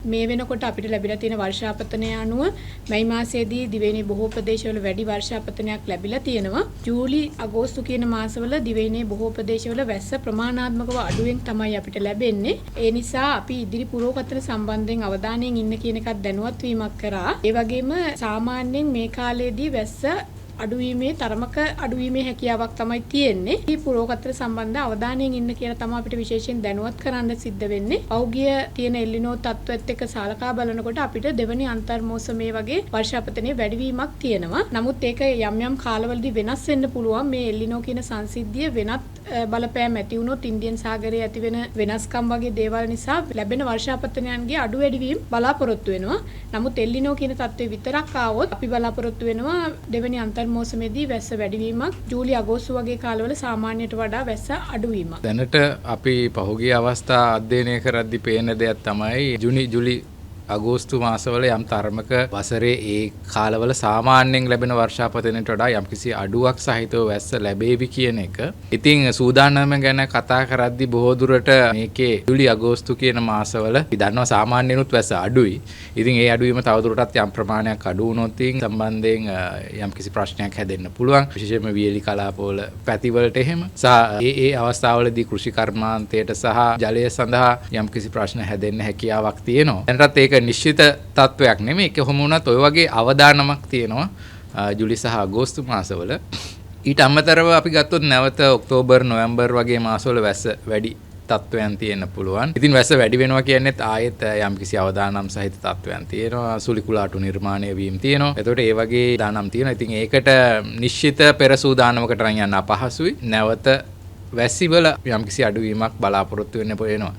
මේ වෙනකොට අපිට ලැබිලා තියෙන වර්ෂාපතනය අනුව මැයි මාසයේදී දිවයිනේ බොහෝ ප්‍රදේශවල වැඩි වර්ෂාපතනයක් ලැබිලා තියෙනවා. ජූලි අගෝස්තු කියන මාසවල දිවයිනේ බොහෝ ප්‍රදේශවල වැස්ස ප්‍රමාණාත්මකව අඩුවෙන් තමයි අපිට ලැබෙන්නේ. ඒ නිසා අපි ඉදිරි පුරෝකතන සම්බන්ධයෙන් අවධානයෙන් ඉන්න කියන එකත් දැනුවත් වීමක් කරා. ඒ වගේම සාමාන්‍යයෙන් මේ කාලේදී වැස්ස අඩුවීමේ තරමක අඩුවීමේ හැකියාවක් තමයි තියෙන්නේ. මේ පුරෝකතන සම්බන්ධ අවධානයෙන් ඉන්න කියලා තමයි අපිට විශේෂයෙන් දැනුවත් කරන්න සිද්ධ වෙන්නේ. පෞගිය තියෙන එල්ලිනෝ තත්ත්වයත් එක්ක සාලකා බලනකොට අපිට දෙවනි අන්තර් මෝසමේ වගේ වර්ෂාපතනයේ වැඩිවීමක් තියෙනවා. නමුත් ඒක යම් යම් කාලවලදී වෙනස් වෙන්න පුළුවන්. මේ එල්ලිනෝ කියන සංසිද්ධිය වෙනත් බලපෑම් ඇති වුණොත් ඉන්දියන් සාගරයේ ඇති වෙන වෙනස්කම් වගේ දේවල් නිසා ලැබෙන වර්ෂාපතනයන්ගේ අඩු වැඩිවීම බලාපොරොත්තු වෙනවා. නමුත් එල්ලිනෝ කියන තත්ත්වය විතරක් ආවොත් අපි බලාපොරොත්තු වෙනවා දෙවනි අන්තර් මෝසමේදී වැස්ස වැඩිවීමක්, ජූලි අගෝස්තු වගේ කාලවල සාමාන්‍යයට වඩා වැස්ස අඩුවීමක්. දැනට අපි පහුගිය අවස්ථා අධ්‍යයනය කරද්දී පේන දෙයක් තමයි ජූලි අගෝස්තු මාසවල යම් තරමක වසරේ ඒ කාලවල සාමාන්‍යයෙන් ලැබෙන වර්ෂාපතනයට වඩා යම්කිසි අඩුවක් සහිතව වැස්ස ලැබේවි කියන එක. ඉතින් සූදානම ගැන කතා කරද්දී බොහෝ දුරට මේකේ ජූලි අගෝස්තු කියන මාසවල අපි දන්නවා සාමාන්‍යනුත් වැස්ස අඩුයි. ඉතින් ඒ අඩුවීම තවදුරටත් යම් ප්‍රමාණයක් අඩු වුණොත් සම්බන්ධයෙන් යම්කිසි ප්‍රශ්නයක් හැදෙන්න පුළුවන්. විශේෂයෙන්ම වියලි කලාපවල පැතිවලට එහෙම. ඒ අවස්ථාවලදී කෘෂි කර්මාන්තයට සහ ජලය සඳහා යම්කිසි ප්‍රශ්න හැදෙන්න හැකියාවක් තියෙනවා. දැනටත් ඒක නිශ්චිත තත්වයක් නෙමෙයි. ඒක කොහොම වුණත් ওই වගේ අවදානමක් තියෙනවා ජූලි සහ අගෝස්තු මාසවල. ඊට අමතරව අපි ගත්තොත් නැවත ඔක්තෝබර් නොවැම්බර් වගේ මාසවල වැස්ස වැඩි තත්වයන් තියෙන්න පුළුවන්. ඉතින් වැස්ස වැඩි වෙනවා කියන්නේත් ආයෙත් යම්කිසි අවදානම් සහිත තත්වයන් තියෙනවා. සුළි කුලාටු නිර්මාණය වීම තියෙනවා. එතකොට ඒ වගේ දානම් තියෙනවා. ඉතින් ඒකට නිශ්චිත පෙර සූදානමකට යන්න අපහසුයි. නැවත වැස්සිවල යම්කිසි අඩුවීමක් බලාපොරොත්තු වෙන්න වෙනවා.